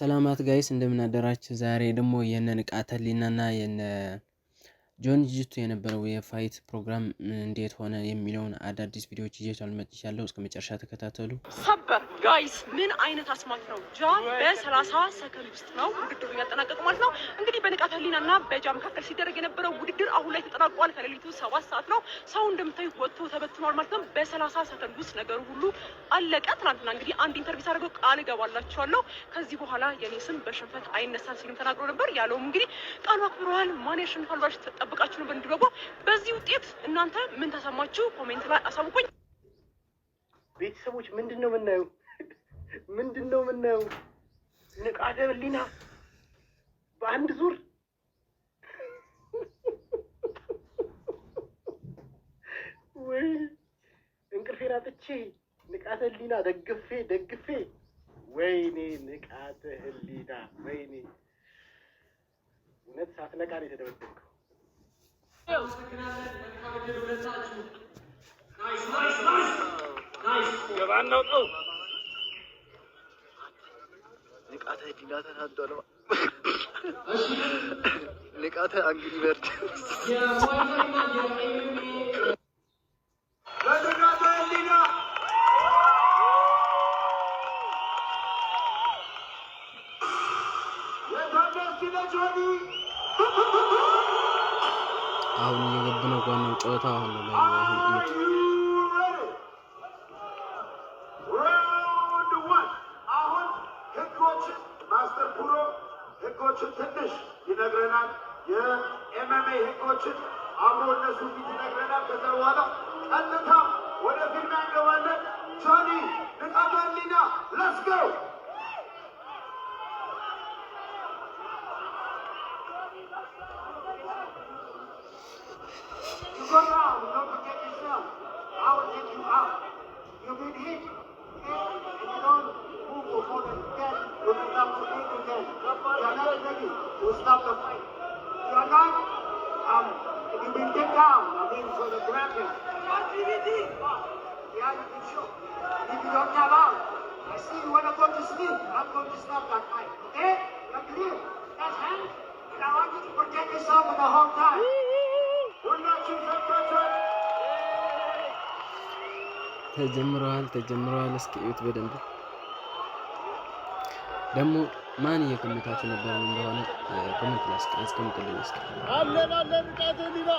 ሰላማት ጋይስ እንደምን አደራችሁ። ዛሬ ደግሞ የነ ንቃተ ህሊናና የነ ጆን ጂቱ የነበረው የፋይት ፕሮግራም እንዴት ሆነ የሚለውን አዳዲስ ቪዲዮዎች ይዤላችሁ መጥቻለሁ። እስከ መጨረሻ ተከታተሉ። ሰበር ጋይስ ምን አይነት አስማት ነው! ጃን በ30 ሰከንድ ውስጥ ነው ውድድሩን ያጠናቀቀው ማለት ነው። እንግዲህ በንቃተ ህሊናና በጃን መካከል ሲደረግ የነበረው ውድድር አሁን ላይ ተጠናቋል። ከሌሊቱ 7 ሰዓት ነው። ሰው እንደምታዩት ወጥቶ ተበትኗል ማለት ነው። በ30 ሰከንድ ውስጥ ነገሩ ሁሉ አለቀ። ትናንትና እንግዲህ አንድ ኢንተርቪው አድርገው ቃል እገባላችኋለሁ ከዚህ በኋላ የኔ ስም በሽንፈት አይነሳም ሲሉም ተናግሮ ነበር። ያለውም እንግዲህ ቃሉ አክብረዋል። ማን ያሸንፋል ብላችሁ ተጠብቃችሁ ነበር እንዲገባ። በዚህ ውጤት እናንተ ምን ተሰማችሁ? ኮሜንት ላይ አሳውቁኝ። ቤተሰቦች ምንድነው የምናየው? ንቃተ ህሊና በአንድ ዙር ወይ እንቅልፌን አጥቼ ንቃተ ህሊና ደግፌ ወይኔ ንቃተ ህሊና ወይኔ እውነት ሳትነቃ ነው የተደበደብከው። ገባናው ነው ንቃተ ህሊና ተናዷል። ንቃተ አንግሪ በርድ አሁን እየገቡ ነው። ዋናው ጨዋታ አሁን ላይ ህጎችን ትንሽ ይነግረናል። የኤምኤምኤ ህጎችን አብሮ እነሱ ፊት ይነግረናል። ከዛ በኋላ ቀጥታ ወደ ፊልም እንገባለን። ጆኒ ንቃተ ህሊና ሌትስ ጎ። Don't forget yourself. I will take you out. You've been hit, and you don't move for more than 10. You will come to 8 to 10. You are not ready to stop the fight. You are not, you've been taken down, for the grappling. Reality show. If you don't come out, I see you want to go to sleep. I'm going to stop that fight. Okay? You're clear. That's hand. And I want you to protect yourself for the whole time. ተጀምረዋል። እስኪ እዩት በደንብ። ደግሞ ማን እየገመታችሁ ነበር እንደሆነ ኮሜንት ላይ አስቀምጡልኝ እስኪ። አለን ንቃተ ህሊና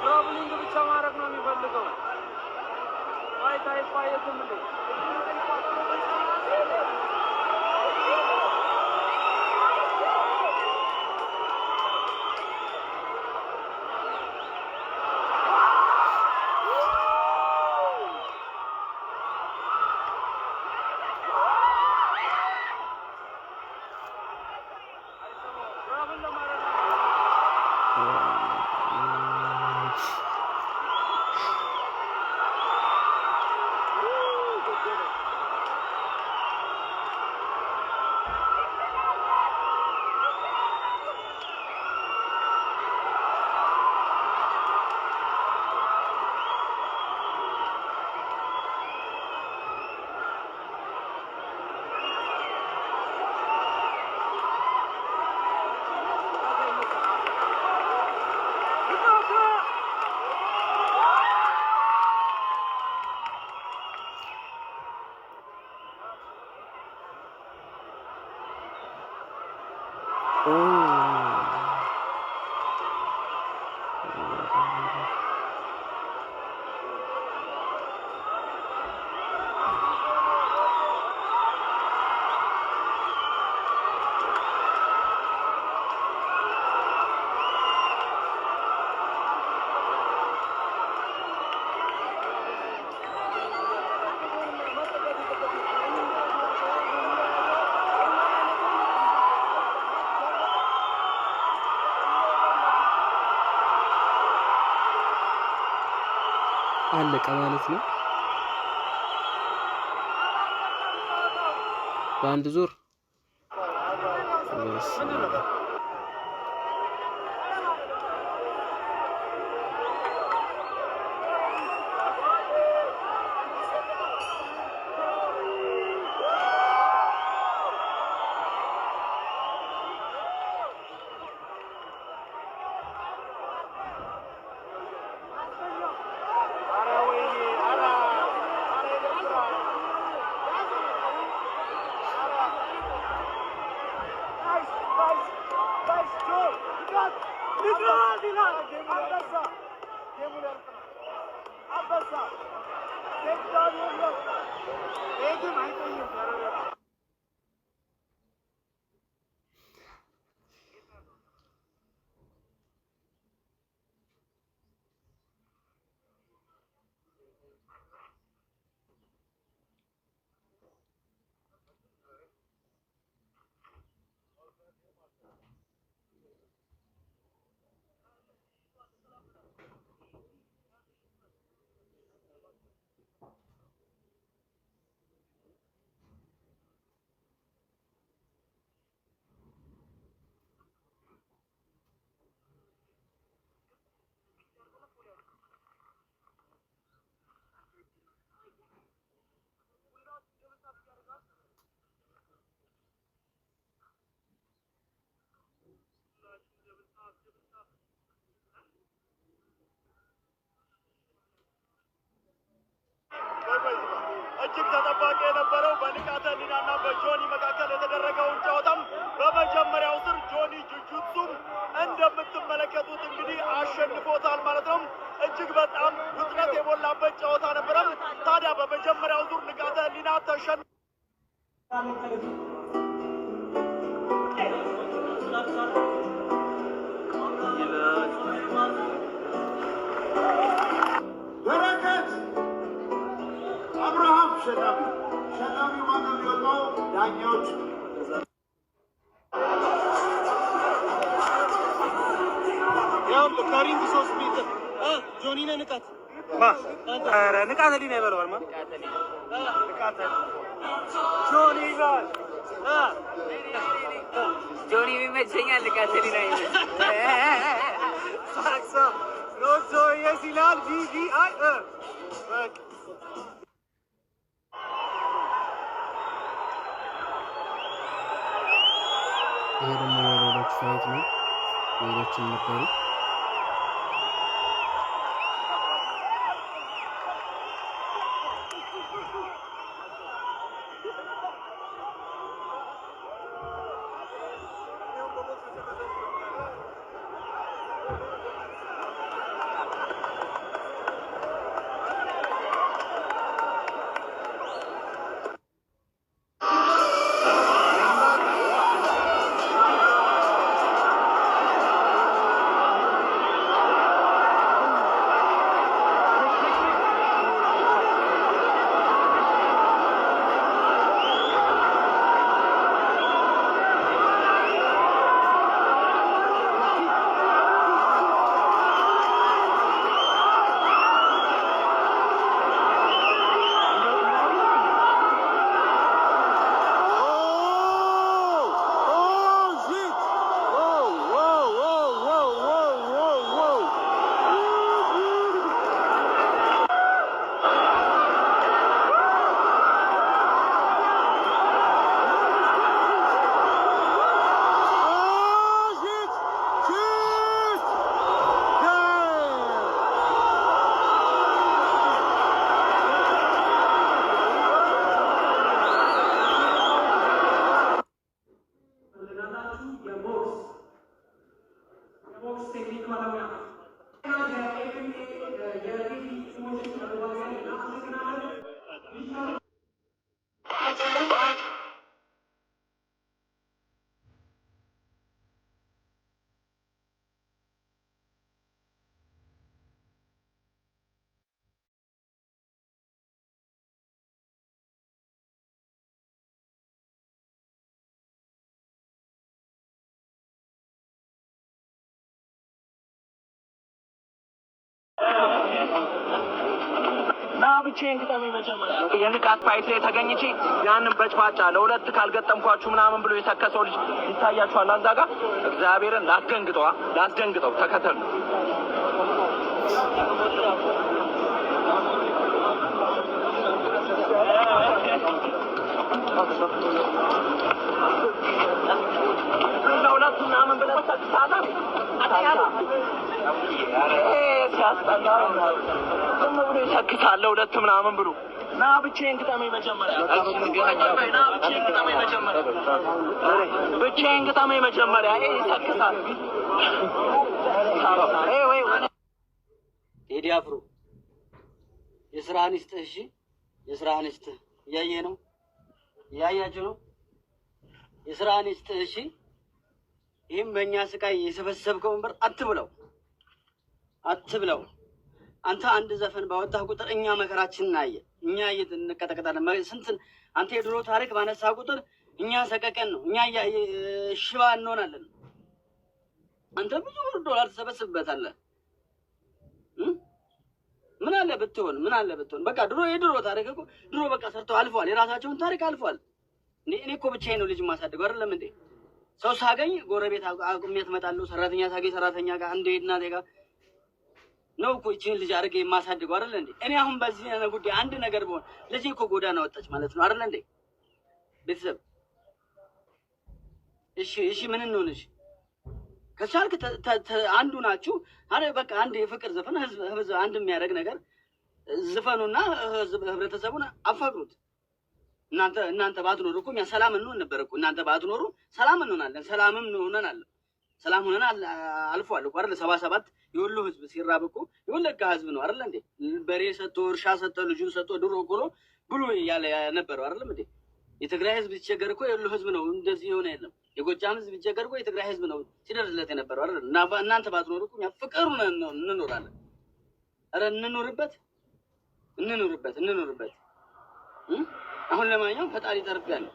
ትራቭሊንግ ብቻ ማድረግ ነው የሚፈልገው። ፋይት አይፋየትም እንዴ? አለቀ ማለት ነው በአንድ ዙር። እጅግ ተጠባቂ የነበረው በንቃተ ህሊናና በጆኒ መካከል የተደረገውን ጨዋታም በመጀመሪያው ዙር ጆኒ ጁጁትሱም እንደምትመለከቱት እንግዲህ አሸንፎታል ማለት ነው። እጅግ በጣም ውጥረት የሞላበት ጨዋታ ነበረ። ታዲያ በመጀመሪያው ዙር ንቃተ ህሊና ተሸንፏል። ሸላሚ ማነው የሚወጣው? ዳኛዎች ያው ከሪንግ 3 ሜትር ጆኒ ነህ ንቃት ኧረ ንቃተ ህሊና ይበለዋል ማለት ንቃተ ጆኒ ጋር ጆኒ ይመቸኛል። ንቃተ ህሊና ሳክሳ ኖቶ የሲላል ቪቪአይ በቃ ይሄ ደግሞ የሌሎች ፋይት ነው። ሌሎችም ነበሩ። ና ብቻዬን ግጠመኝ መጀመሪያ የንቃት ፋይት ላይ ተገኝቼ ያንን በጭፋጫ ለሁለት ካልገጠምኳችሁ ምናምን ብሎ የተከሰው ልጅ ይታያችኋል እዛ ጋር እግዚአብሔርን ላስደንግጠው ተከተሉ ለሁለት ምናምን ብሎ ተከሳታ ዝም ብሎ ይሰክሳል ሁለት ምናምን ብሎ ና ብቻዬን ግጠመኝ መጀመሪያ ብቻዬን ግጠመኝ መጀመሪያ ይሰክሳል ቴዲ አፍሮ የስራህን ይስጥህ እሺ የስራህን ይስጥህ እያየህ ነው እያያችሁ ነው የስራህን ይስጥህ እሺ ይህም በእኛ ስቃይ የሰበሰብከውን ብር አትብለው አንተ አንድ ዘፈን ባወጣህ ቁጥር እኛ መከራችንን አየህ እኛ እንቀጠቀጣለን ስንትን አንተ የድሮ ታሪክ ባነሳ ቁጥር እኛ ሰቀቀን ነው እኛ ሽባ እንሆናለን አንተ ብዙ ዶላር ትሰበስብበታለህ ምን አለ ብትሆን በቃ የድሮ ታሪክ እኮ ድሮ በቃ ሰርተው አልፏል የራሳቸውን ታሪክ አልፏል እኔ እኮ ብቻዬን ነው ልጅ ማሳደገው አይደለም እንዴ ሰው ሳገኝ ጎረቤት አቁሜት እመጣለሁ ሰራተኛ ሳገኝ ሰራተኛ ጋር አንዴ እናቴ ጋር ነው እኮ እቺን ልጅ አድርጌ የማሳድገው አይደል እንዴ እኔ አሁን በዚህ ጉዳይ አንድ ነገር ብሆን ልጅ እኮ ጎዳና ወጣች ማለት ነው አይደል እንዴ ቤተሰብ እሺ ምን እንሆንሽ ከቻልክ አንዱ ናችሁ አረ በቃ አንድ የፍቅር ዘፈን ህዝብ አንድ የሚያደርግ ነገር ዘፈኑና ህብረተሰቡን አፋቅሩት እናንተ ባትኖሩ እኮ እኛ ሰላም እንሆን ነበር እኮ እናንተ ባትኖሩ ሰላም እንሆናለን ሰላምም እንሆናለን ሰላም ሆነን አልፏል እኮ አይደል 77 የወሎ ህዝብ ሲራብ እኮ የወለጋ ህዝብ ነው አይደል እንዴ በሬ ሰጥቶ እርሻ ሰጥቶ ልጁን ሰጥቶ ድሮ ቆሎ ብሎ ያለ ነበረው አይደል እንዴ የትግራይ ህዝብ ሲቸገር እኮ የወሎ ህዝብ ነው እንደዚህ የሆነ የለም የጎጃም ህዝብ ሲቸገር እኮ የትግራይ ህዝብ ነው ሲደርስለት የነበረው አይደል እናንተ ባትኖሩ እኮ እኛ ፍቅሩን እንኖራለን አረ እንኖርበት አሁን ለማንኛውም ፈጣሪ ተርፈያለሁ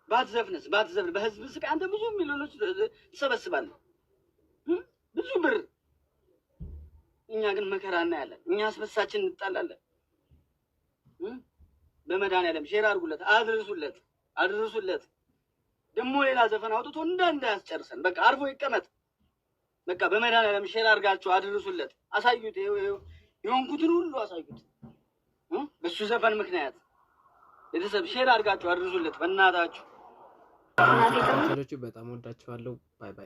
ባትዘፍን በህዝብ ስቃይ አንተ ብዙ ሚሊዮኖች ትሰበስባለህ ብዙ ብር እኛ ግን መከራ እናያለን እኛ አስበሳችን እንጣላለን በመድኃኒዓለም ሼር አድርጉለት አድርሱለት ደግሞ ሌላ ዘፈን አውጥቶ እንዳያስጨርሰን በቃ አርፎ ይቀመጥ በቃ በመድኃኒዓለም ሼር አድርጋችሁ አድርሱለት አሳዩት የሆንኩትን ሁሉ አሳዩት በሱ ዘፈን ምክንያት ቤተሰብ ሼር አድርጋችሁ አድርሱለት በእናታችሁ በጣም ወዳችኋለሁ ባይ ባይ